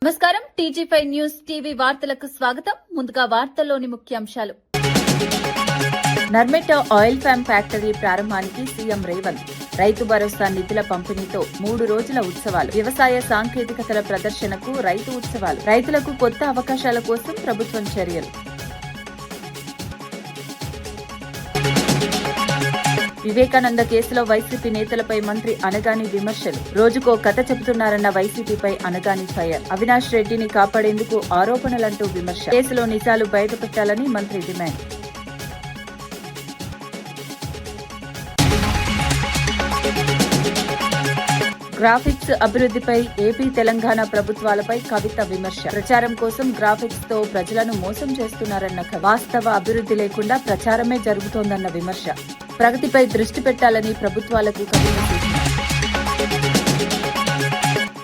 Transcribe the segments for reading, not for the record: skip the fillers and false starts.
నమస్కారం టీజీ5 news TV వార్తలకు స్వాగతం. ముందుగా వార్తల్లోని ముఖ్యాంశాలు. నర్మెట ఆయిల్ ఫామ్ ఫ్యాక్టరీ ప్రారంభానికి సీఎం రేవంత్, రైతు భరోసా నిధుల పంపిణీతో 3 రోజుల ఉత్సవాలు, వ్యవసాయ సాంకేతికతల ప్రదర్శనకు రైతు ఉత్సవాలు, రైతులకు కొత్త అవకాశాల కోసం ప్రభుత్వం చర్యలు. వివేకానంద కేసులో వైసీపీ నేతలపై మంత్రి అనగాని విమర్శలు, రోజుకో కథ చెబుతున్నారన్న వైసీపీపై అనగాని ఫైర్. అవినాష్ రెడ్డిని కాపాడేందుకు ఆరోపణలంటూ విమర్శ, కేసులో నిజాలు బయటపెట్టాలని మంత్రి డిమాండ్. గ్రాఫిక్స్ అభివృద్ధిపై ఏపీ తెలంగాణ ప్రభుత్వాలపై కవిత విమర్శ, ప్రచారం కోసం గ్రాఫిక్స్ తో ప్రజలను మోసం చేస్తున్నారన్న వాస్తవ అభివృద్ధి లేకుండా ప్రచారమే జరుగుతోందన్న విమర్శ. ప్రగతిపై దృష్టి పెట్టాలని ప్రభుత్వాలకు కవిత సూచన.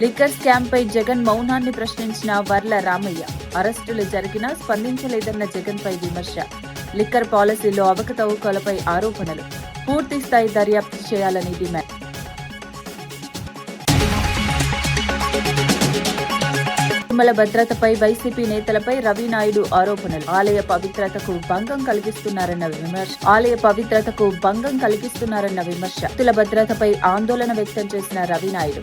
లిక్కర్ స్కామ్ పై జగన్ మౌనాన్ని ప్రశ్నించిన వర్ల రామయ్య, అరెస్టులు జరిగినా స్పందించలేదన్న జగన్ పై విమర్శ. లిక్కర్ పాలసీలో అవకతవకలపై ఆరోపణలు, పూర్తి స్థాయి దర్యాప్తు చేయాలని డిమాండ్. తిరుమల భద్రతపై వైసీపీ నేతలపై రవినాయుడు ఆరోపణలు, ఆలయ పవిత్రతకు భంగం కలిగిస్తున్నారన్న విమర్శ. భక్తుల భద్రతపై ఆందోళన వ్యక్తం చేసిన రవినాయుడు.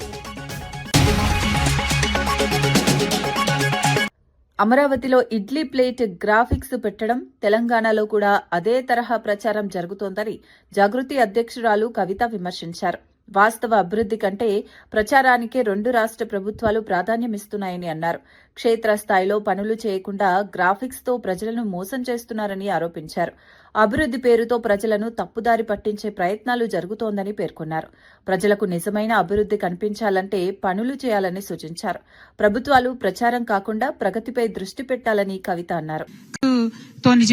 అమరావతిలో ఇడ్లీ ప్లేట్ గ్రాఫిక్స్ పెట్టడం, తెలంగాణలో కూడా అదే తరహా ప్రచారం జరుగుతోందని జాగృతి అధ్యక్షురాలు కవిత విమర్శించారు. వాస్తవ అభివృద్ధి కంటే ప్రచారానికే 2 రాష్ట్ర ప్రభుత్వాలు ప్రాధాన్యమిస్తున్నాయని అన్నారు. క్షేత్రస్థాయిలో పనులు చేయకుండా గ్రాఫిక్స్ తో ప్రజలను మోసం చేస్తున్నారని ఆరోపించారు. అభివృద్ధి పేరుతో ప్రజలను తప్పుదారి పట్టించే ప్రయత్నాలు జరుగుతోందని పేర్కొన్నారు. ప్రజలకు నిజమైన అభివృద్ధి కనిపించాలంటే పనులు చేయాలని సూచించారు. ప్రభుత్వాలు ప్రచారం కాకుండా ప్రగతిపై దృష్టి పెట్టాలని కవిత అన్నారు.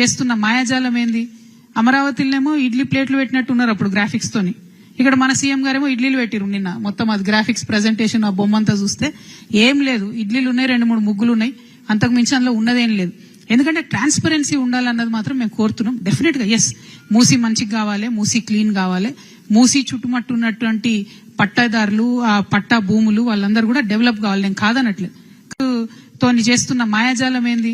చేస్తున్న మాయాజాలం ఏంది? అమరావతిలోనేమో ఇడ్లీ ప్లేట్లు పెట్టినట్టున్నారు అప్పుడు గ్రాఫిక్స్ తోని. ఇక్కడ మన సీఎం గారేమో ఇడ్లీలు పెట్టిరు నిన్న. మొత్తం అది గ్రాఫిక్స్ ప్రెజెంటేషన్ ఆ బొమ్మంతా చూస్తే ఏం లేదు. ఇడ్లీలు ఉన్నాయి, 2-3 ముగ్గులు ఉన్నాయి, అంతకు మించి అందులో ఉన్నదేం లేదు. ఎందుకంటే ట్రాన్స్పరెన్సీ ఉండాలన్నది మాత్రం మేము కోరుతున్నాం. డెఫినెట్ గా ఎస్, మూసీ మంచిగా కావాలి, మూసీ క్లీన్ కావాలి, మూసీ చుట్టుమట్టు ఉన్నటువంటి పట్టాదారులు, ఆ పట్టా భూములు వాళ్ళందరూ కూడా డెవలప్ కావాలి. నేను కాదనట్లేదు. చేస్తున్న మాయాజాలం ఏంది?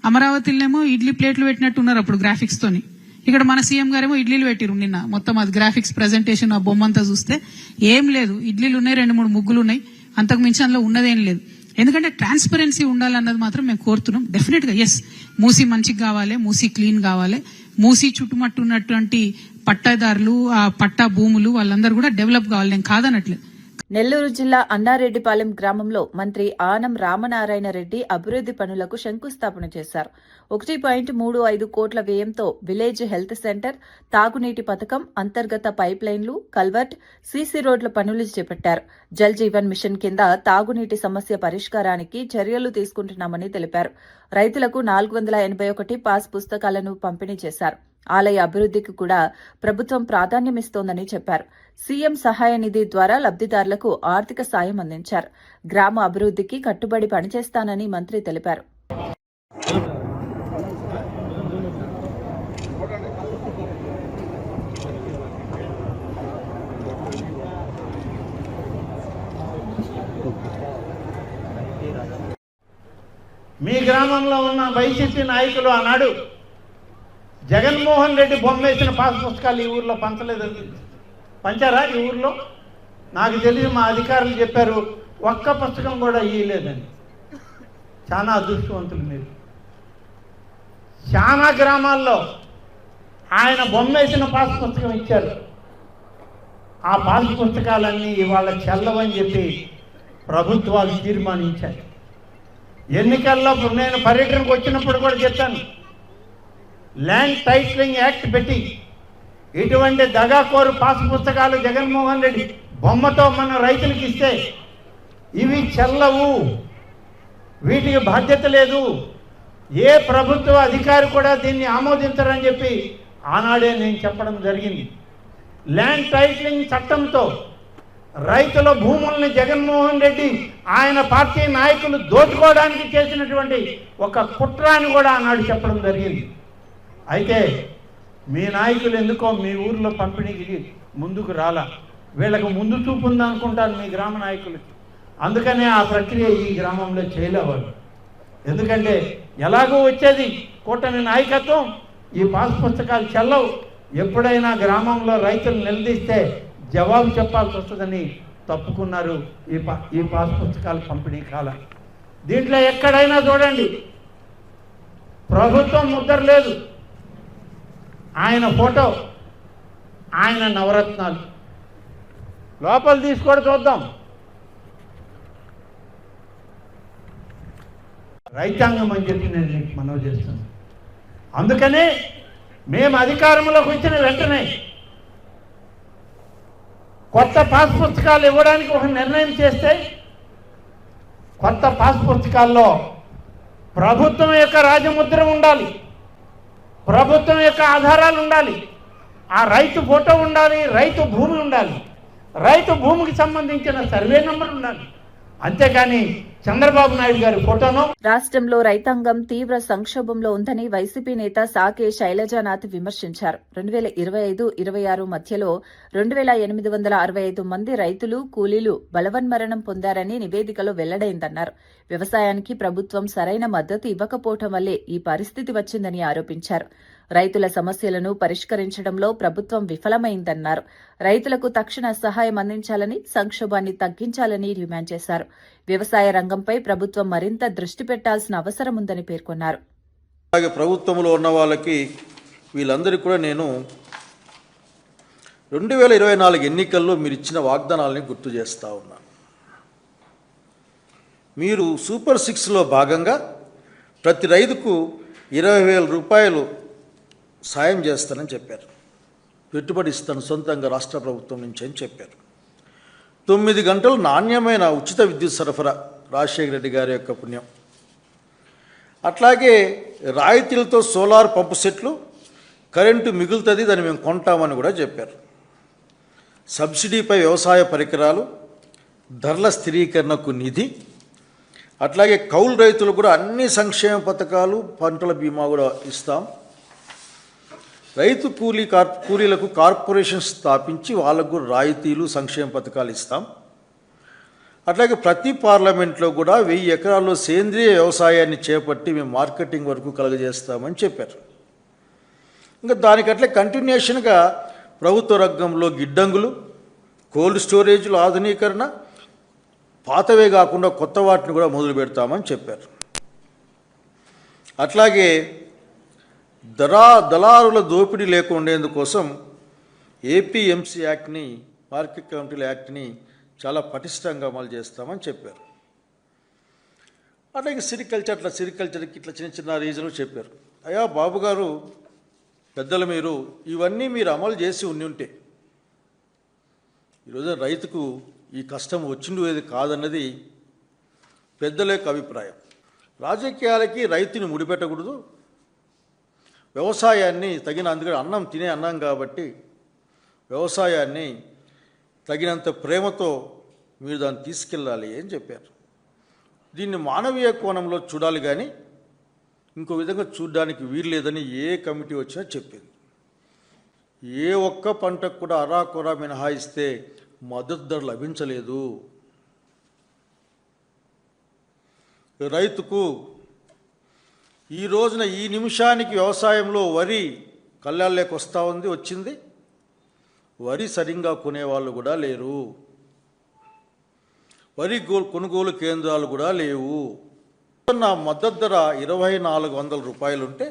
అమరావతిలోనేమో ఇడ్లీ ప్లేట్లు పెట్టినట్టున్నారు అప్పుడు గ్రాఫిక్స్ తోని. ఇక్కడ మన సీఎం గారేమో ఇడ్లీలు పెట్టిరు నిన్న. మొత్తం అది గ్రాఫిక్స్ ప్రెజెంటేషన్ ఆ బొమ్మంతా చూస్తే ఏం లేదు. ఇడ్లీలు ఉన్నాయి, 2-3 ముగ్గులు ఉన్నాయి, అంతకు మించి అందులో ఉన్నదేం లేదు. ఎందుకంటే ట్రాన్స్పరెన్సీ ఉండాలన్నది మాత్రం మేము కోరుతున్నాం. డెఫినెట్ గా ఎస్, మూసీ మంచిగా కావాలి, మూసీ క్లీన్ కావాలి, మూసీ చుట్టుమట్టు ఉన్నటువంటి పట్టాదారులు, ఆ పట్టా భూములు వాళ్ళందరూ కూడా డెవలప్ కావాలి. నేను కాదనట్లేదు. నెల్లూరు జిల్లా అన్నారెడ్డిపాలెం గ్రామంలో మంత్రి ఆనం రామనారాయణ రెడ్డి అభివృద్ది పనులకు శంకుస్థాపన చేశారు. 1.35 కోట్ల వ్యయంతో విలేజ్ హెల్త్ సెంటర్, తాగునీటి పథకం అంతర్గత పైప్లైన్లు, కల్వర్ట్, సీసీ రోడ్ల పనులు చేపట్టారు. జల్ జీవన్ మిషన్ కింద తాగునీటి సమస్య పరిష్కారానికి చర్యలు తీసుకుంటున్నామని తెలిపారు. రైతులకు 481 పాస్ పుస్తకాలను పంపిణీ చేశారు. ఆలయ అభివృద్ధికి కూడా ప్రభుత్వం ప్రాధాన్యమిస్తోందని చెప్పారు. సీఎం సహాయ నిధి ద్వారా లబ్దిదారులకు ఆర్థిక సాయం అందించారు. గ్రామ అభివృద్ధికి కట్టుబడి పనిచేస్తానని మంత్రి తెలిపారు. మీ గ్రామంలో ఉన్న వైసీపీ నాయకులు ఆనాడు జగన్మోహన్ రెడ్డి బొమ్మ వేసిన పాస్ పుస్తకాలు ఈ ఊర్లో పంచలేదు. పంచారా ఈ ఊర్లో? నాకు తెలిసి మా అధికారులు చెప్పారు, ఒక్క పుస్తకం కూడా ఇవ్వలేదని. చాలా అదృష్టవంతులు మీరు. చాలా గ్రామాల్లో ఆయన బొమ్మ వేసిన పాస్ పుస్తకం ఇచ్చారు. ఆ పాస్ పుస్తకాలన్నీ ఇవాళ చెల్లవని చెప్పి ప్రభుత్వాలు తీర్మానించారు. ఎన్నికల్లో నేను పర్యటనకు వచ్చినప్పుడు కూడా చెప్పాను, ల్యాండ్ టైటిలింగ్ యాక్ట్ పెట్టి ఇటువంటి దగాకోరు పాస్ పుస్తకాలు జగన్మోహన్ రెడ్డి బొమ్మతో మన రైతులకు ఇస్తే ఇవి చెల్లవు, వీటికి బాధ్యత లేదు, ఏ ప్రభుత్వ అధికారి కూడా దీన్ని ఆమోదించరని చెప్పి ఆనాడే నేను చెప్పడం జరిగింది. ల్యాండ్ టైటిలింగ్ చట్టంతో రైతుల భూముల్ని జగన్మోహన్ రెడ్డి ఆయన పార్టీ నాయకులు దోచుకోవడానికి చేసినటువంటి ఒక కుట్ర అని కూడా ఆనాడు చెప్పడం జరిగింది. అయితే మీ నాయకులు ఎందుకో మీ ఊర్లో పంపిణీకి ముందుకు రాలా. వీళ్ళకు ముందు చూపు ఉందనుకుంటాను మీ గ్రామ నాయకులకి. అందుకనే ఆ ప్రక్రియ ఈ గ్రామంలో చేయలేవాళ్ళు. ఎందుకంటే ఎలాగో వచ్చేది కూటమి నాయకత్వం, ఈ పాస్ పుస్తకాలు చెల్లవు, ఎప్పుడైనా గ్రామంలో రైతులు నిలదీస్తే జవాబు చెప్పాల్సి వస్తుందని తప్పుకున్నారు ఈ పాస్ పుస్తకాల పంపిణీ కాలం. దీంట్లో ఎక్కడైనా చూడండి ప్రభుత్వం ముద్ర లేదు, ఆయన ఫోటో, ఆయన నవరత్నాలు. లోపల తీసుకొని చూద్దాం. రైతాంగం అని చెప్పి నేను మీకు మనవి చేస్తున్నాను. అందుకనే మేము అధికారంలోకి వచ్చిన వెంటనే కొత్త పాస్ పుస్తకాలు ఇవ్వడానికి ఒక నిర్ణయం చేస్తే, కొత్త పాస్ పుస్తకాల్లో ప్రభుత్వం యొక్క రాజముద్ర ఉండాలి, ప్రభుత్వం యొక్క ఆధారాలు ఉండాలి, ఆ రైతు ఫోటో ఉండాలి, రైతు భూమి ఉండాలి, రైతు భూమికి సంబంధించిన సర్వే నెంబర్ ఉండాలి. అంతేకాని చంద్రబాబు నాయుడు గారి ఫోటోను. రాష్ట్రంలో రైతాంగం తీవ్ర సంక్షోభంలో ఉందని వైసీపీ నేత సాకే శైలజానాథ్ విమర్శించారు. 2025-26 మధ్యలో 2865 మంది రైతులు, కూలీలు బలవన్మరణం పొందారని నివేదికలో వెల్లడైందన్నారు. వ్యవసాయానికి ప్రభుత్వం సరైన మద్దతు ఇవ్వకపోవటం వల్లే ఈ పరిస్థితి వచ్చిందని ఆరోపించారు. రైతుల సమస్యలను పరిష్కరించడంలో ప్రభుత్వం విఫలమైందన్నారు. రైతులకు తక్షణ సహాయం అందించాలని, సంక్షోభాన్ని తగ్గించాలని డిమాండ్ చేశారు. వ్యవసాయ రంగంపై ప్రభుత్వం మరింత దృష్టి పెట్టాల్సిన అవసరం ఉందని పేర్కొన్నారు. అలాగే ప్రభుత్వంలో ఉన్న వాళ్ళకి వీళ్ళందరికీ కూడా నేను 2024 ఎన్నికల్లో మీరు ఇచ్చిన వాగ్దానాలని గుర్తు చేస్తూ ఉన్నాను. మీరు సూపర్ 6లో భాగంగా ప్రతి రైతుకు 20,000 రూపాయలు సాయం చేస్తానని చెప్పారు. పెట్టుబడి ఇస్తాను సొంతంగా రాష్ట్ర ప్రభుత్వం నుంచి అని చెప్పారు. 9 గంటలు నాణ్యమైన ఉచిత విద్యుత్ సరఫరా రాజశేఖర రెడ్డి గారి యొక్క పుణ్యం. అట్లాగే రాయితీలతో సోలార్ పంపు సెట్లు, కరెంటు మిగులుతుంది, దాన్ని మేము కొంటామని కూడా చెప్పారు. సబ్సిడీపై వ్యవసాయ పరికరాలు, ధరల స్థిరీకరణకు నిధి, అట్లాగే కౌలు రైతులు కూడా అన్ని సంక్షేమ పథకాలు, పంటల బీమా కూడా ఇస్తాం. రైతు కూలీలకు కార్పొరేషన్ స్థాపించి వాళ్ళకు కూడా రాయితీలు, సంక్షేమ పథకాలు ఇస్తాం. అట్లాగే ప్రతి పార్లమెంట్లో కూడా 1000 ఎకరాల్లో సేంద్రియ వ్యవసాయాన్ని చేపట్టి మేము మార్కెటింగ్ వరకు కలుగజేస్తామని చెప్పారు. ఇంకా దానికట్లే కంటిన్యూషన్గా ప్రభుత్వ రంగంలో గిడ్డంగులు, కోల్డ్ స్టోరేజ్లు ఆధునీకరణ, పాతవే కాకుండా కొత్త వాటిని కూడా మొదలు పెడతామని చెప్పారు. అట్లాగే దళారుల దోపిడీ లేకుండేందుకోసం ఏపీఎంసీ యాక్ట్ని, మార్కెట్ కమిటీల యాక్ట్ని చాలా పటిష్టంగా అమలు చేస్తామని చెప్పారు. అట్లాగే సిరికల్చర్కి ఇట్లా చిన్న చిన్న రీజన్లు చెప్పారు. అయ్యా బాబు గారు, పెద్దలు, ఇవన్నీ మీరు అమలు చేసి ఉంటే ఈరోజు రైతుకు ఈ కష్టం వచ్చిండేది కాదన్నది పెద్దల యొక్క అభిప్రాయం. రాజకీయాలకి రైతుని ముడిపెట్టకూడదు, వ్యవసాయాన్ని అందుకని అన్నం తినే అన్నం కాబట్టి వ్యవసాయాన్ని తగినంత ప్రేమతో మీరు దాన్ని తీసుకెళ్ళాలి అని చెప్పారు. దీన్ని మానవీయ కోణంలో చూడాలి కానీ ఇంకో విధంగా చూడడానికి వీల్లేదని ఏ కమిటీ వచ్చినా చెప్పింది. ఏ ఒక్క పంటకు కూడా అరాకొరా మినహాయిస్తే మద్దతు ధర లభించలేదు. రైతుకు ఈ రోజున ఈ నిమిషానికి వ్యవసాయంలో వరి కళ్ళాల్లోకి వచ్చింది. వరి సరిగ్గా కొనేవాళ్ళు కూడా లేరు, వరి కొనుగోలు కేంద్రాలు కూడా లేవు. నా మద్దతు ధర 2,400 రూపాయలు ఉంటే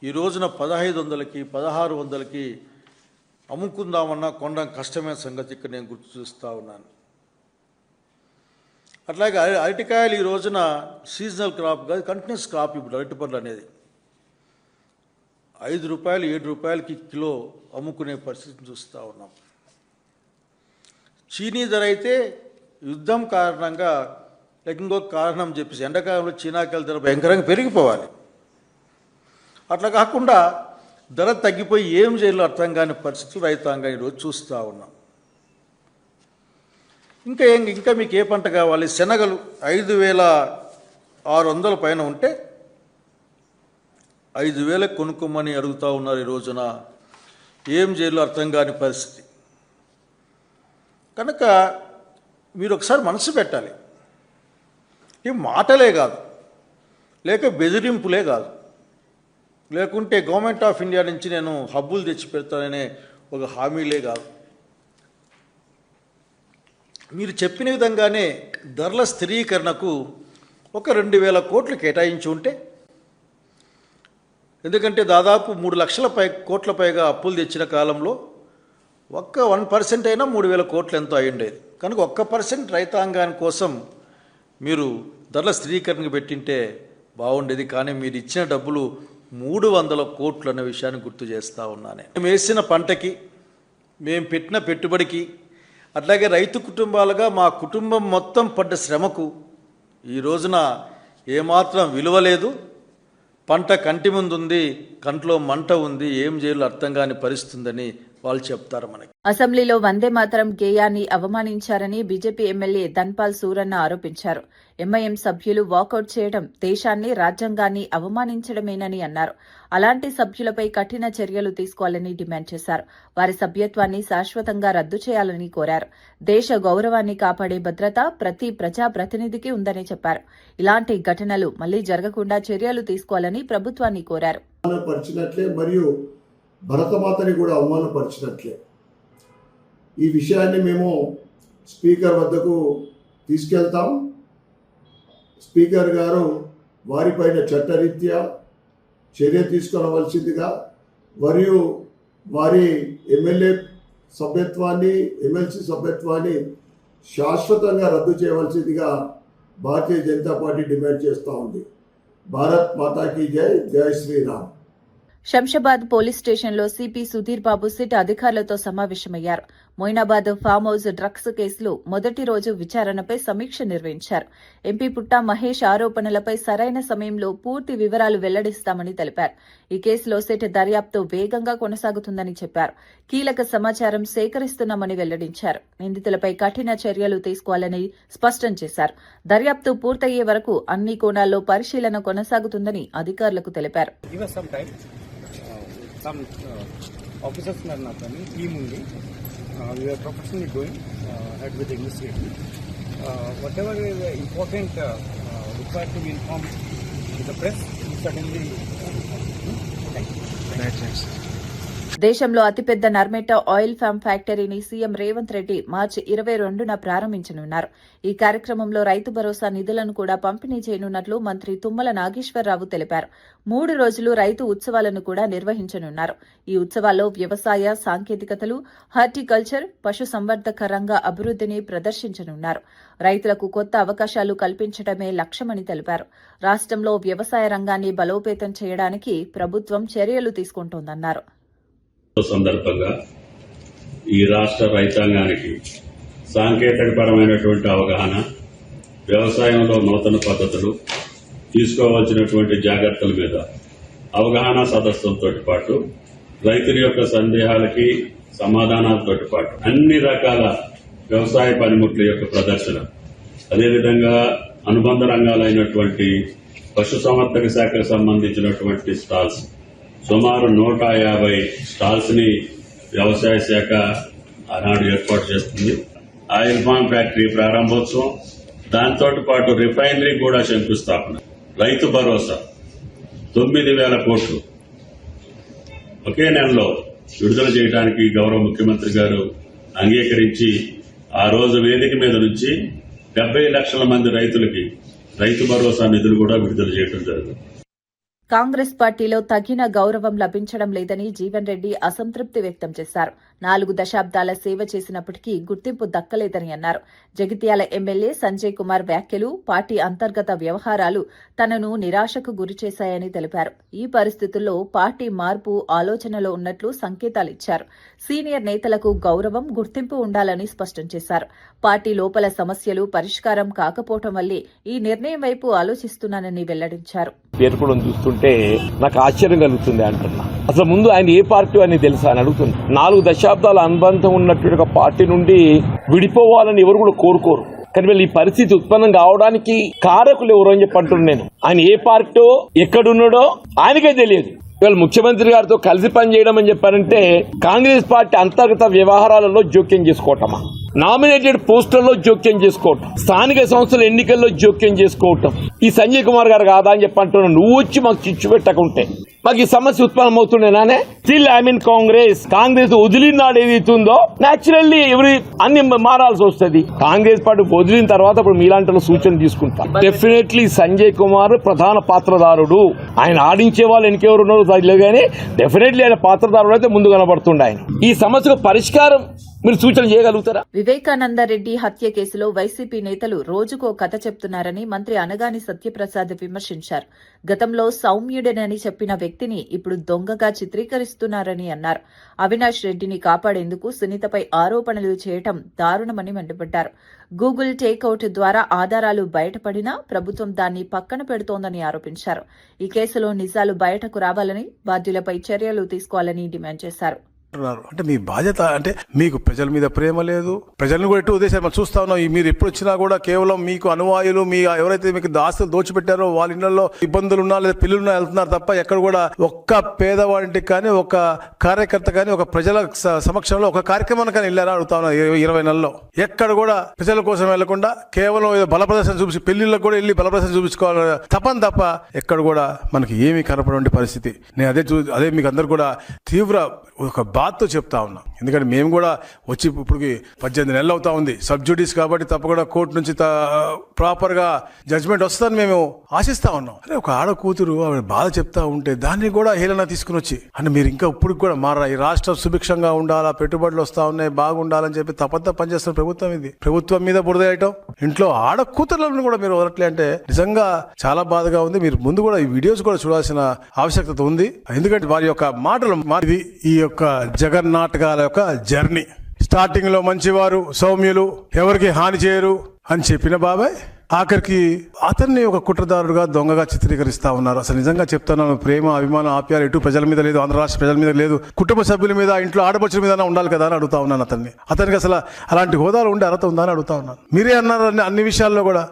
ఈ రోజున 1,500కి 1,600కి అమ్ముకుందామన్నా కొనడం కష్టమైన సంగతి ఇక్కడ నేను గుర్తు చూస్తూ ఉన్నాను. అట్లాగే అరటికాయలు ఈ రోజున సీజనల్ క్రాప్ కాదు, కంటిన్యూస్ క్రాప్. ఇప్పుడు అరటిపండ్లు అనేది 5 రూపాయలు 7 రూపాయలకి కిలో అమ్ముకునే పరిస్థితిని చూస్తూ ఉన్నాం. చీనీ ధర అయితే యుద్ధం కారణంగా, ఇంకొక కారణం చెప్పేసి ఎండాకాలంలో చీనాకాయల ధర భయంకరంగా పెరిగిపోవాలి. అట్లా కాకుండా ధర తగ్గిపోయి ఏం చేయాలో అర్థం కాని పరిస్థితులు రైతాంగం ఈరోజు చూస్తూ ఉన్నాం. ఇంకా మీకు ఏ పంట కావాలి? శనగలు 5,600 పైన ఉంటే 5,000 కొనుక్కోమని అడుగుతూ ఉన్నారు ఈ రోజున. ఏం చేయాలో అర్థం కాని పరిస్థితి. కనుక మీరు ఒకసారి మనసు పెట్టాలి. ఈ మాటలే కాదు, లేక బెదిరింపులే కాదు, లేకుంటే గవర్నమెంట్ ఆఫ్ ఇండియా నుంచి నేను హబ్బులు తెచ్చి పెడతాననే ఒక హామీలే కాదు. మీరు చెప్పిన విధంగానే ధరల స్థిరీకరణకు ఒక 2,000 కోట్లు కేటాయించి ఉంటే, ఎందుకంటే దాదాపు 3 లక్షల కోట్ల పైగా అప్పులు తెచ్చిన కాలంలో ఒక్క 1% అయినా 3,000 కోట్లు ఎంతో అయ్యుండేది. కనుక 1% రైతాంగాని కోసం మీరు ధరల స్థిరీకరణకు పెట్టింటే బాగుండేది. కానీ మీరు ఇచ్చిన డబ్బులు 300 కోట్లు అనే విషయాన్ని గుర్తు చేస్తూ ఉన్నాను. మేము వేసిన పంటకి, మేము పెట్టిన పెట్టుబడికి, అట్లాగే రైతు కుటుంబాలుగా మా కుటుంబం మొత్తం పడ్డ శ్రమకు ఈ రోజున ఏమాత్రం విలువ లేదు. పంట కంటి ముందుంది, కంట్లో మంట ఉంది, ఏం చేయాలో అర్థం కాని పరిస్థితుందని వాళ్ళు చెప్తారు మనకి. అసెంబ్లీలో వందే మాతరం గేయాన్ని అవమానించారని బీజేపీ ఎమ్మెల్యే ధన్పాల్ సూరన్న ఆరోపించారు. ఎంఐఎం సభ్యులు వాకౌట్ చేయడం దేశాన్ని, రాజ్యాంగాన్ని అవమానించడమేనని అన్నారు. అలాంటి సభ్యులపై కఠిన చర్యలు తీసుకోవాలని డిమాండ్ చేశారు. వారి సభ్యత్వాన్ని శాశ్వతంగా రద్దు చేయాలని కోరారు. దేశ గౌరవాన్ని కాపాడే భద్రత ప్రతి ప్రజాప్రతినిధికి ఉందని చెప్పారు. ఇలాంటి ఘటనలు మళ్లీ జరగకుండా చర్యలు తీసుకోవాలని ప్రభుత్వాన్ని కోరారు. మరియు భరతమాతని కూడా అవమానపరిచినట్లే. ఈ విషయాన్ని మేము స్పీకర్ వద్దకు తీసుకెళ్తాం. స్పీకర్ గారు వారిపైన చట్టరీత్యా చర్య తీసుకోవలసిందిగా, మరియు వారి ఎమ్మెల్యే సభ్యత్వాన్ని, ఎమ్మెల్సీ సభ్యత్వాన్ని శాశ్వతంగా రద్దు చేయవలసిందిగా భారతీయ జనతా పార్టీ డిమాండ్ చేస్తూ ఉంది. భారత్ మాతాకి జై, జై శ్రీరామ్. శంషాబాద్ పోలీస్ స్టేషన్లో సిపి సుధీర్ బాబు సిట్ అధికారులతో సమావేశమయ్యారు. మొయినాబాద్ ఫామ్ హౌస్ డ్రగ్స్ కేసులో మొదటి రోజు విచారణపై సమీక్ష నిర్వహించారు. ఎంపీ పుట్టా మహేష్ ఆరోపణలపై సరైన సమయంలో పూర్తి వివరాలు వెల్లడిస్తామని తెలిపారు. ఈ కేసులో సిట్ దర్యాప్తు వేగంగా కొనసాగుతుందని చెప్పారు. కీలక సమాచారం సేకరిస్తున్నామని వెల్లడించారు. నిందితులపై కఠిన చర్యలు తీసుకోవాలని స్పష్టం చేశారు. దర్యాప్తు పూర్తయ్యే వరకు అన్ని కోణాల్లో పరిశీలన కొనసాగుతుందని అధికారులకు తెలిపారు. Some officers are not coming. Team only. We are professionally going ahead with the investigation. Whatever is important required to be informed to the press, we certainly inform. దేశంలో అతిపెద్ద నర్మెట ఆయిల్ ఫామ్ ఫ్యాక్టరీని సీఎం రేవంత్ రెడ్డి మార్చి 22న ప్రారంభించనున్నారు. ఈ కార్యక్రమంలో రైతు భరోసా నిధులను కూడా పంపిణీ చేయనున్నట్లు మంత్రి తుమ్మల నాగేశ్వరరావు తెలిపారు. 3 రోజులు రైతు ఉత్సవాలను కూడా నిర్వహించనున్నారు. ఈ ఉత్సవాల్లో వ్యవసాయ సాంకేతికతలు, హార్టికల్చర్, పశుసంవర్ధక రంగ అభివృద్ధిని ప్రదర్శించనున్నారు. రైతులకు కొత్త అవకాశాలు కల్పించడమే లక్ష్యమని తెలిపారు. రాష్ట్రంలో వ్యవసాయ రంగాన్ని బలోపేతం చేయడానికి ప్రభుత్వం చర్యలు తీసుకుంటోందన్నారు. సందర్భంగా ఈ రాష్ట్ర రైతాంగానికి సాంకేతికపరమైనటువంటి అవగాహన, వ్యవసాయంలో నూతన పద్ధతులు, తీసుకోవాల్సినటువంటి జాగ్రత్తల మీద అవగాహన సదస్సులతో పాటు రైతుల యొక్క సందేహాలకి సమాధానాలతో పాటు అన్ని రకాల వ్యవసాయ పనిముట్ల యొక్క ప్రదర్శన, అదేవిధంగా అనుబంధ రంగాలైనటువంటి పశుసంవర్ధక శాఖకు సంబంధించినటువంటి స్టాల్స్, సుమారు 150 స్టాల్స్ ని వ్యవసాయ శాఖ ఆనాడు ఏర్పాటు చేస్తుంది. ఆయిల్ ఫామ్ ఫ్యాక్టరీ ప్రారంభోత్సవం, దాంతో పాటు రిఫైనరీ కూడా శంకుస్థాపన. రైతు భరోసా 9,000 కోట్లు ఒకే నెలలో విడుదల చేయడానికి గౌరవ ముఖ్యమంత్రి గారు అంగీకరించి ఆ రోజు వేదిక మీద నుంచి 70 లక్షల మంది రైతులకి రైతు భరోసా నిధులు కూడా విడుదల చేయడం జరిగింది. కాంగ్రెస్ పార్టీలో తగిన గౌరవం లభించడం లేదని జీవన్ రెడ్డి అసంతృప్తి వ్యక్తం చేశారు. 4 దశాబ్దాల సేవ చేసినప్పటికీ గుర్తింపు దక్కలేదని అన్నారు. జగిత్యాల ఎమ్మెల్యే సంజయ్ కుమార్ వ్యాఖ్యలు, పార్టీ అంతర్గత వ్యవహారాలు తనను నిరాశకు గురిచేశాయని తెలిపారు. ఈ పరిస్థితుల్లో పార్టీ మార్పు ఆలోచనలో ఉన్నట్లు సంకేతాలిచ్చారు. సీనియర్ నేతలకు గౌరవం, గుర్తింపు ఉండాలని స్పష్టం చేశారు. పార్టీ లోపల సమస్యలు పరిష్కారం కాకపోవడం వల్లే ఈ నిర్ణయం వైపు ఆలోచిస్తున్నానని వెల్లడించారు. నాకు ఆశ్చర్యం కలుగుతుంది అంటున్నా. అసలు ముందు ఆయన ఏ పార్టీ అని తెలుసా అని అడుగుతుంది. 4 దశాబ్దాల అనుబంధం ఉన్నటువంటి పార్టీ నుండి విడిపోవాలని ఎవరు కూడా కోరుకోరు. కానీ వీళ్ళు ఈ పరిస్థితి ఉత్పన్నం కావడానికి కారకులు ఎవరు అని చెప్పంటున్నాను నేను. ఆయన ఏ పార్టీ ఎక్కడున్నాడో ఆయనకే తెలియదు. ఇవాళ ముఖ్యమంత్రి గారితో కలిసి పనిచేయడం అని చెప్పారంటే కాంగ్రెస్ పార్టీ అంతర్గత వ్యవహారాలలో జోక్యం చేసుకోవటమా? నామినేటెడ్ పోస్టుల్లో జోక్యం చేసుకోవటం, స్థానిక సంస్థల ఎన్నికల్లో జోక్యం చేసుకోవటం ఈ సంజయ్ కుమార్ గారు కాదా అని చెప్పంటున్నాను. నువ్వు వచ్చి మాకు చిచ్చు పెట్టకుంటే మాకు ఈ సమస్య ఉత్పన్నమవుతుండేనానే. స్టిల్ ఐ మీన్ కాంగ్రెస్ వదిలినాడు ఏదైతుందో న్యాచురల్లీ అన్ని మారాల్సి వస్తుంది. కాంగ్రెస్ పార్టీ వదిలిన తర్వాత ఇప్పుడు మీలాంటి సూచన తీసుకుంటాం. డెఫినెట్లీ సంజయ్ కుమార్ ప్రధాన పాత్రదారుడు. ఆయన ఆడించే వాళ్ళు ఎన్నికెవరు ఉన్నారో తెలియదు కానీ డెఫినెట్లీ ఆయన పాత్రదారుడు అయితే ముందు కనబడుతుండే. ఆయన ఈ సమస్యకు పరిష్కారం మీరు సూచన చేయగలుగుతారా? వివేకానందరెడ్డి హత్య కేసులో వైసీపీ నేతలు రోజుకో కథ చెప్తున్నారని మంత్రి అనగాని సత్యప్రసాద్ విమర్శించారు. గతంలో సౌమ్యుడనని చెప్పిన వ్యక్తిని ఇప్పుడు దొంగగా చిత్రీకరిస్తున్నారని అన్నారు. అవినాష్ రెడ్డిని కాపాడేందుకు సునీతపై ఆరోపణలు చేయటం దారుణమని మండిపడ్డారు. గూగుల్ టేక్అవుట్ ద్వారా ఆధారాలు బయటపడినా ప్రభుత్వం దాన్ని పక్కన పెడుతోందని ఆరోపించారు. ఈ కేసులో నిజాలు బయటకు రావాలని, బాధ్యులపై చర్యలు తీసుకోవాలని డిమాండ్ చేశారు. అంటే మీ బాధ్యత అంటే మీకు ప్రజల మీద ప్రేమ లేదు, ప్రజలను కూడా ఎటు ఉద్దేశాలు మనం చూస్తా ఉన్నాం. మీరు ఎప్పుడు వచ్చినా కూడా కేవలం మీకు అనువాయులు, మీ ఎవరైతే మీకు ఆస్తులు దోచిపెట్టారో వాళ్ళ ఇళ్లలో ఇబ్బందులు ఉన్నా లేదా పిల్లలున్నా వెళ్తున్నారు తప్ప ఎక్కడ కూడా ఒక్క పేదవాడికి కానీ ఒక కార్యకర్త కానీ ఒక ప్రజల సమక్షంలో ఒక కార్యక్రమానికి కానీ వెళ్ళారా అడుగుతా ఉన్నా. 20 నెలల్లో ఎక్కడ కూడా ప్రజల కోసం వెళ్లకుండా కేవలం బల ప్రదర్శన చూపించి పెళ్లిళ్ళకు కూడా వెళ్ళి బల ప్రదర్శన చూపించుకోవాలి తప్ప ఎక్కడ కూడా మనకి ఏమీ కనపడే పరిస్థితి. నేను అదే మీకు అందరు కూడా తీవ్ర ఒక బాధతో చెప్తా ఉన్నా. ఎందుకంటే మేము కూడా వచ్చి ఇప్పటికి 18 నెలలు అవుతా ఉంది. సబ్జుడీస్ కాబట్టి తప్పకుండా కోర్టు నుంచి ప్రాపర్గా జడ్జ్మెంట్ వస్తుందని మేము ఆశిస్తా ఉన్నాం. అరే ఒక ఆడ కూతురు ఆవిడ బాధ చెప్తా ఉంటే దాన్ని కూడా హేళన తీసుకుని వచ్చి అంటే మీరు ఇంకా ఇప్పుడు కూడా మారా ఈ రాష్ట్రం సుభిక్షంగా ఉండాలా, పెట్టుబడులు వస్తా ఉన్నాయి, బాగుండాలని చెప్పి తప్పంతా పనిచేస్తున్న ప్రభుత్వం ఇది. ప్రభుత్వం మీద బురద వేయటం, ఇంట్లో ఆడ కూతుర్లను కూడా మీరు వదలట్లే అంటే నిజంగా చాలా బాధగా ఉంది. మీరు ముందు కూడా ఈ వీడియోస్ కూడా చూడాల్సిన ఆవశ్యకత ఉంది. ఎందుకంటే వారి యొక్క మాటలు ఈ యొక్క జగన్నాటకాల యొక్క జర్నీ స్టార్టింగ్ లో మంచివారు, సౌమ్యులు, ఎవరికి హాని చేయరు అని చెప్పిన బాబాయ్ ఆఖరికి అతన్ని ఒక కుట్రదారుడుగా, దొంగగా చిత్రీకరిస్తా ఉన్నారు. అసలు నిజంగా చెప్తున్నాను, ప్రేమ, అభిమానం, ఆప్యాలు ఎటు ప్రజల మీద లేదు, ఆంధ్ర రాష్ట్ర ప్రజల మీద లేదు, కుటుంబ సభ్యుల మీద, ఇంట్లో ఆడపడుచుల మీద ఉండాలి కదా అని అడుగుతా ఉన్నాను. అతనికి అసలు అలాంటి హోదాలు ఉండే అర్హత ఉందా అని అడుగుతా ఉన్నాను. మీరే అన్నారు అన్ని విషయాల్లో కూడా.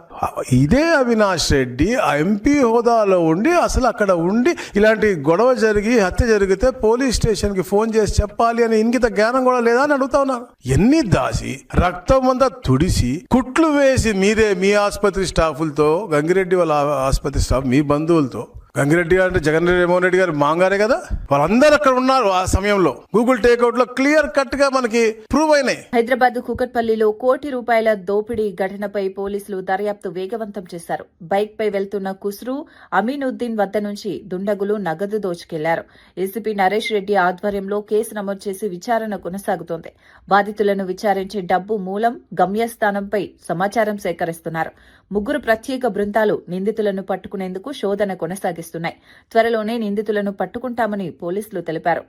ఇదే అవినాష్ రెడ్డి ఆ ఎంపీ హోదాలో ఉండి అసలు అక్కడ ఉండి ఇలాంటి గొడవ జరిగి హత్య జరిగితే పోలీస్ స్టేషన్ కి ఫోన్ చేసి చెప్పాలి అని ఇంకిత జ్ఞానం కూడా లేదా అని అడుగుతా ఉన్నాను. ఎన్ని దాసి రక్తం అంతా తుడిసి కుట్లు వేసి మీరే మీ ఆసుపత్రి స్టాఫులతో, గంగిరెడ్డి వాళ్ళ ఆసుపత్రి స్టాఫ్, మీ బంధువులతో, గంగిరెడ్డి గారు అంటే జగన్మోహన్ రెడ్డి గారు మాంగారే కదా, వాళ్ళందరూ అక్కడ ఉన్నారు. ఆ సమయంలో గూగుల్ టేక్అవుట్ లో క్లియర్ కట్ గా మనకి ప్రూవ్ అయినాయి. హైదరాబాద్ కూకట్పల్లిలో ₹1 కోటి దోపిడీ ఘటనపై పోలీసులు దర్యాప్తు వేగవంతం చేశారు. బైక్ పై వెళ్తున్న కుస్రు అమీనుద్దీన్ వద్ద నుంచి దుండగులు నగదు దోచుకెళ్లారు. ఏసీపీ నరేష్ రెడ్డి ఆధ్వర్యంలో కేసు నమోదు చేసి విచారణ కొనసాగుతోంది. బాధితులను విచారించే డబ్బు మూలం, గమ్యస్థానంపై సమాచారం సేకరిస్తున్నారు. 3 ప్రత్యేక బృందాలు నిందితులను పట్టుకునేందుకు శోధన కొనసాగిస్తున్నాయి. త్వరలోనే నిందితులను పట్టుకుంటామని పోలీసులు తెలిపారు.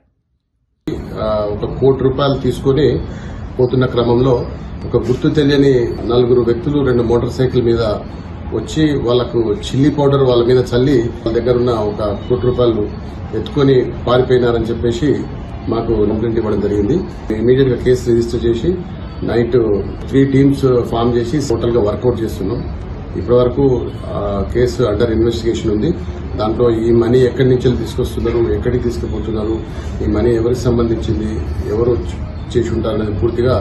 ₹1 కోటి తీసుకుని పోతున్న క్రమంలో ఒక గుర్తు తెలియని 4 వ్యక్తులు 2 మోటార్ సైకిల్ మీద వచ్చి వాళ్లకు చిల్లీ పౌడర్ వాళ్ళ మీద చల్లి వాళ్ళ దగ్గర ఉన్న ₹1 కోటి ఎత్తుకొని పారిపోయినారని చెప్పేసి మాకు కంప్లైంట్ ఇవ్వడం జరిగింది. ఇమీడియట్ గా కేసు రిజిస్టర్ చేసి నైట్ 3 టీమ్స్ ఫామ్ చేసి టోటల్ గా వర్కౌట్ చేస్తున్నాం. ఇప్పటి వరకు కేసు అండర్ ఇన్వెస్టిగేషన్ ఉంది. దాంట్లో ఈ మనీ ఎక్కడి నుంచి తీసుకొస్తున్నారు, ఎక్కడికి తీసుకుపోతున్నారు, ఈ మనీ ఎవరికి సంబంధించింది, ఎవరు చేసి ఉంటారనేది పూర్తిగా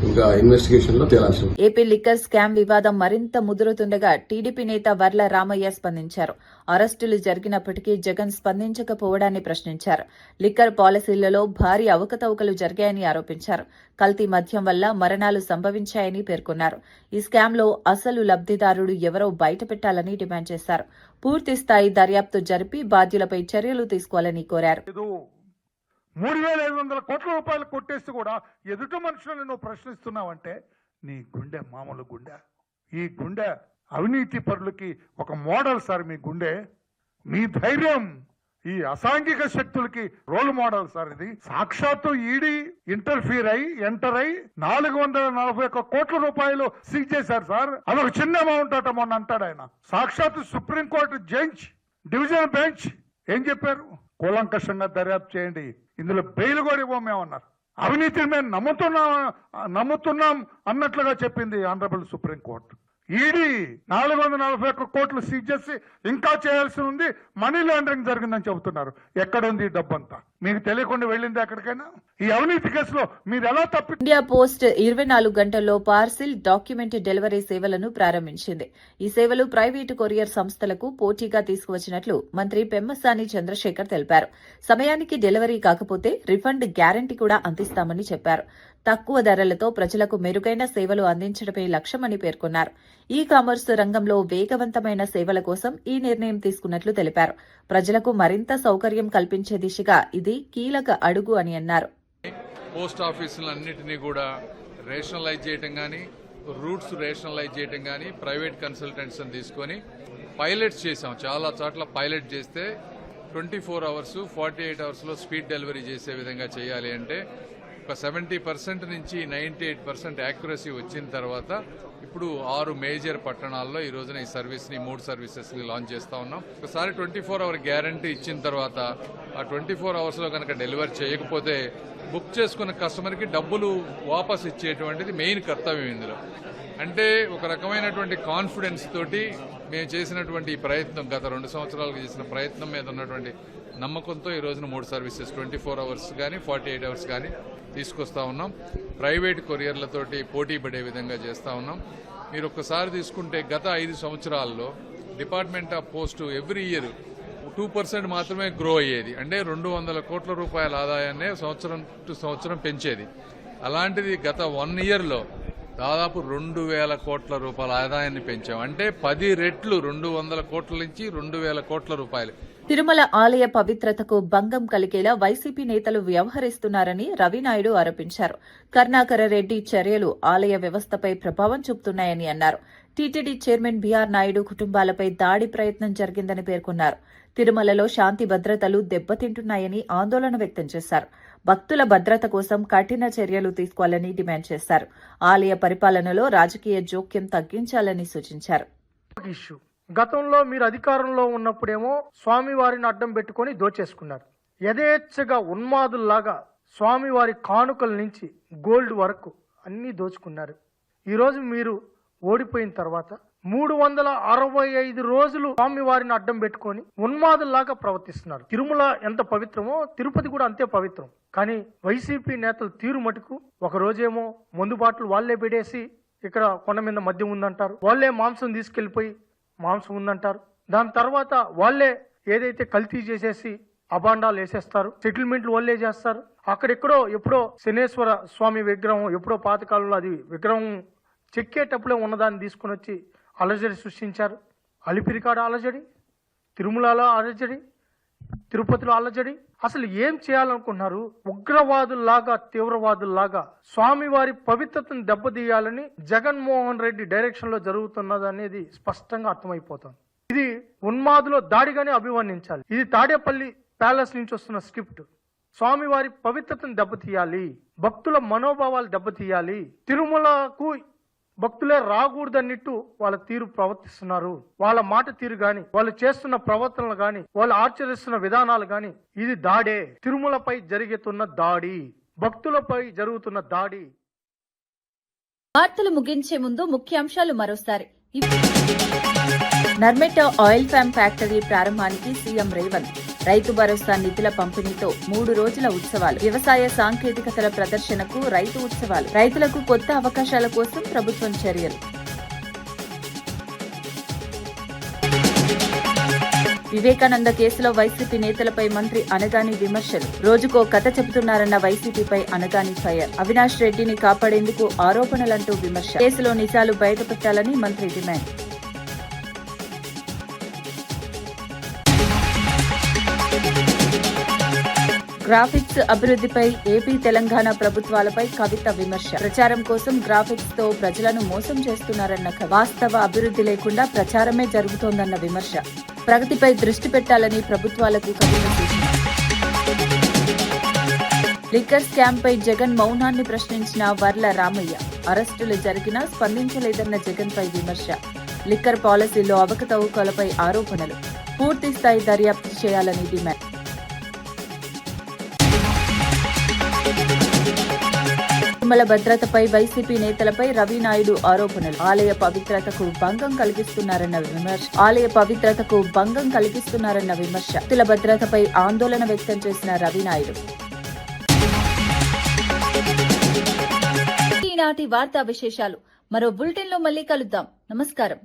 ఇంకా ఇన్వెస్టిగేషన్ లో తేలాల్సి ఉంది. ఏపీ లిక్కర్ స్కామ్ వివాదం మరింత ముదురుతుండగా టీడీపీ నేత వర్ల రామయ్య స్పందించారు. అరెస్టులు జరిగినప్పటికీ జగన్ స్పందించకపోవడాన్ని ప్రశ్నించారు. లిక్కర్ పాలసీలలో భారీ అవకతవకలు జరిగాయని ఆరోపించారు. కల్తీ మద్యం వల్ల మరణాలు సంభవించాయని పేర్కొన్నారు. ఈ స్కామ్లో అసలు లబ్దిదారుడు ఎవరో బయటపెట్టాలని డిమాండ్ చేశారు. పూర్తి స్థాయి దర్యాప్తు జరిపి బాధ్యులపై చర్యలు తీసుకోవాలని కోరారు. 3,500 కోట్ల రూపాయలు కొట్టేసి కూడా ఎదుటి మనుషులను నువ్వు ప్రశ్నిస్తున్నావంటే నీ గుండె మామూలు గుండె. ఈ గుండె అవినీతి పరులకి ఒక మోడల్ సార్ మీ గుండె. మీ ధైర్యం ఈ అసాంఘిక శక్తులకి రోల్ మోడల్ సార్. ఇది సాక్షాత్తు ఈడీ ఎంటర్ అయి 441 కోట్ల రూపాయలు సీజ్ చేశారు సార్. అదొక చిన్న అమౌంట్ అట మొన్న అంటాడు ఆయన. సాక్షాత్తు సుప్రీంకోర్టు జడ్జ్, డివిజన్ బెంచ్ ఏం చెప్పారు? కూలంకషంగా దర్యాప్తు చేయండి, ఇందులో బెయిల్ కూడా ఇవ్వమేమన్నారు. అవినీతిని మేము నమ్ముతున్నాం అన్నట్లుగా చెప్పింది ఆనరబుల్ సుప్రీంకోర్టు. ఈడీ 441 కోట్లు సీజ్ చేసి ఇంకా చేయాల్సి ఉంది, మనీ లాండరింగ్ జరిగిందని చెబుతున్నారు. ఎక్కడుంది ఈ డబ్బంతా? మీకు తెలియకుండా వెళ్ళింది ఎక్కడికైనా? ఈ అవినీతి కేసులో మీరు ఎలా తప్పి ఇండియా పోస్ట్ 24 గంటల్లో పార్సిల్ డాక్యుమెంట్ డెలివరీ సేవలను ప్రారంభించింది. ఈ సేవలు ప్రైవేటు కొరియర్ సంస్థలకు పోటీగా తీసుకువచ్చినట్లు మంత్రి పెమ్మసాని చంద్రశేఖర్ తెలిపారు. సమయానికి డెలివరీ కాకపోతే రిఫండ్ గ్యారంటీ కూడా అందిస్తామని చెప్పారు. తక్కువ ధరలతో ప్రజలకు మెరుగైన సేవలు అందించడమే లక్ష్యమని పేర్కొన్నారు. ఈ కామర్స్ రంగంలో వేగవంతమైన సేవల కోసం ఈ నిర్ణయం తీసుకున్నట్లు తెలిపారు. ప్రజలకు మరింత సౌకర్యం కల్పించే దిశగా ఇది కీలక అడుగు అని అన్నారు. పోస్ట్ ఆఫీసులన్నింటినీ కూడా రేషనలైజ్ చేయటం కానీ, రూట్స్ రేషనలైజ్ చేయటం కానీ, ప్రైవేట్ కన్సల్టెంట్స్ తీసుకొని పైలట్స్ చేసాం. చాలా చోట్ల పైలట్ చేస్తే 24 అవర్స్ 48 అవర్స్లో స్పీడ్ డెలివరీ చేసే విధంగా చేయాలి అంటే ఒక 70% నుంచి 98% యాక్యురసీ వచ్చిన తర్వాత ఇప్పుడు 6 మేజర్ పట్టణాల్లో ఈ రోజున ఈ సర్వీస్ని 3 సర్వీసెస్ని లాంచ్ చేస్తా ఉన్నాం. ఒకసారి 24 అవర్ గ్యారంటీ ఇచ్చిన తర్వాత ఆ 24 అవర్స్లో కనుక డెలివరీ చేయకపోతే బుక్ చేసుకున్న కస్టమర్కి డబ్బులు వాపస్ ఇచ్చేటువంటిది మెయిన్ కర్తవ్యం ఇందులో. అంటే ఒక రకమైనటువంటి కాన్ఫిడెన్స్ తోటి మేము చేసినటువంటి ఈ ప్రయత్నం, గత 2 సంవత్సరాలుగా చేసిన ప్రయత్నం మీద ఉన్నటువంటి నమ్మకంతో ఈ రోజున 3 సర్వీసెస్ 24 అవర్స్ కానీ 48 అవర్స్ కానీ తీసుకొస్తా ఉన్నాం. ప్రైవేట్ కొరియర్లతోటి పోటీ పడే విధంగా చేస్తా ఉన్నాం. మీరు ఒక్కసారి తీసుకుంటే గత 5 సంవత్సరాల్లో department of post every year 2% మాత్రమే గ్రో అయ్యేది. అంటే 200 కోట్ల రూపాయల ఆదాయాన్నే సంవత్సరం టు సంవత్సరం పెంచేది. అలాంటిది గత 1 ఇయర్లో దాదాపు 2,000 కోట్ల రూపాయల ఆదాయాన్ని పెంచాం. అంటే 10 రెట్లు 200 కోట్ల నుంచి 2,000 కోట్ల రూపాయలు. తిరుమల ఆలయ పవిత్రతకు భంగం కలిగేలా వైసీపీ నేతలు వ్యవహరిస్తున్నారని రవినాయుడు ఆరోపించారు. కరుణాకర రెడ్డి చర్యలు ఆలయ వ్యవస్థపై ప్రభావం చూపుతున్నాయని అన్నారు. టీటీడీ చైర్మన్ బీఆర్ నాయుడు కుటుంబాలపై దాడి ప్రయత్నం జరిగిందని పేర్కొన్నారు. తిరుమలలో శాంతి భద్రతలు దెబ్బతింటున్నాయని ఆందోళన వ్యక్తం చేశారు. భక్తుల భద్రత కోసం కఠిన చర్యలు తీసుకోవాలని డిమాండ్ చేశారు. ఆలయ పరిపాలనలో రాజకీయ జోక్యం తగ్గించాలని సూచించారు. గతంలో మీరు అధికారంలో ఉన్నప్పుడేమో స్వామివారిని అడ్డం పెట్టుకొని దోచేసుకున్నారు. యథేచ్ఛగా ఉన్మాదుల్లాగా స్వామివారి కానుకల నుంచి గోల్డ్ వరకు అన్నీ దోచుకున్నారు. ఈరోజు మీరు ఓడిపోయిన తర్వాత 365 రోజులు స్వామివారిని అడ్డం పెట్టుకొని ఉన్మాదుల్లాగా ప్రవర్తిస్తున్నారు. తిరుమల ఎంత పవిత్రమో తిరుపతి కూడా అంతే పవిత్రం. కానీ వైసీపీ నేతలు తీరు మటుకు ఒక రోజేమో మందు బాటలు వాళ్లే పెడేసి ఇక్కడ కొండ మీద మద్యం ఉందంటారు, వాళ్లే మాంసం తీసుకెళ్లిపోయి మాంసం ఉందంటారు. దాని తర్వాత వాళ్లే ఏదైతే కల్తీ చేసేసి అబాండాలు వేసేస్తారు, సెటిల్మెంట్లు వాళ్ళే చేస్తారు. అక్కడెక్కడో ఎప్పుడో శనేశ్వర స్వామి విగ్రహం ఎప్పుడో పాతకాలంలో అది విగ్రహం చెక్కేటప్పుడే ఉన్నదాన్ని తీసుకుని వచ్చి అలజడి సృష్టించారు. అలిపిరికాడ అలజడి, తిరుమలలో అలజడి, తిరుపతిలో అలజడి. అసలు ఏం చేయాలనుకుంటున్నారు? ఉగ్రవాదుల్లాగా తీవ్రవాదుల్లాగా స్వామివారి పవిత్రతను దెబ్బతీయాలని జగన్మోహన్ రెడ్డి డైరెక్షన్ లో జరుగుతున్నది అనేది స్పష్టంగా అర్థమైపోతుంది. ఇది ఉన్మాదులో దాడిగానే అభివర్ణించాలి. ఇది తాడేపల్లి ప్యాలెస్ నుంచి వస్తున్న స్క్రిప్ట్. స్వామివారి పవిత్రతను దెబ్బతీయాలి, భక్తుల మనోభావాలు దెబ్బతీయాలి, తిరుమలకు భక్తులే రాకూడదన్నట్టు వాళ్ళ తీరు ప్రవర్తిస్తున్నారు. వాళ్ళ మాట తీరు గాని, వాళ్ళు చేస్తున్న ప్రవర్తనలు గాని, వాళ్ళు ఆచరిస్తున్న విధానాలు గాని ఇది దాడే. తిరుమలపై జరుగుతున్న దాడి, భక్తులపై జరుగుతున్న దాడి. వార్తలు ముగించే ముందు ముఖ్యాంశాలు మరోసారి. నర్మెట ఆయిల్ ఫామ్ ఫ్యాక్టరీ ప్రారంభానికి సీఎం రేవంత్, రైతు భరోసా నిధుల పంపిణీతో 3 రోజుల ఉత్సవాలు, వ్యవసాయ సాంకేతికతల ప్రదర్శనకు రైతు ఉత్సవాలు, రైతులకు కొత్త అవకాశాల కోసం ప్రభుత్వం చర్యలు. వివేకానంద కేసులో వైసీపీ నేతలపై మంత్రి అనగాని విమర్శలు, రోజుకో కథ చెబుతున్నారన్న వైసీపీపై అనగాని ఫైర్, అవినాష్ రెడ్డిని కాపాడేందుకు ఆరోపణలంటూ విమర్శ, కేసులో నిజాలు బయటపెట్టాలని మంత్రి డిమాండ్. గ్రాఫిక్స్ అభివృద్ధిపై ఏపీ తెలంగాణ ప్రభుత్వాలపై కవిత విమర్శ, ప్రచారం కోసం గ్రాఫిక్స్ తో ప్రజలను మోసం చేస్తున్నారన్న వాస్తవ అభివృద్ధి లేకుండా ప్రచారమే జరుగుతోందన్న విమర్శ, ప్రగతిపై దృష్టి పెట్టాలని ప్రభుత్వాలకు కవిత సూచన. లిక్కర్ స్కామ్ పై జగన్ మౌనాన్ని ప్రశ్నించిన వర్ల రామయ్య, అరెస్టులు జరిగినా స్పందించలేదన్న జగన్ పై విమర్శ, లిక్కర్ పాలసీలో అవకతవకలపై ఆరోపణలు, పూర్తి స్థాయి దర్యాప్తు చేయాలని డిమాండ్. తిరుమల భద్రతపై వైసీపీ నేతలపై రవినాయుడు ఆరోపణలు. ఆలయ పవిత్రతకు భంగం కలిగిస్తున్నారన్న విమర్శ. భక్తుల భద్రతపై ఆందోళన వ్యక్తం చేసిన రవినాయుడు. ఈనాటి వార్తా విశేషాలు మరో బులెటిన్లో మళ్ళీ కలుద్దాం. నమస్కారం.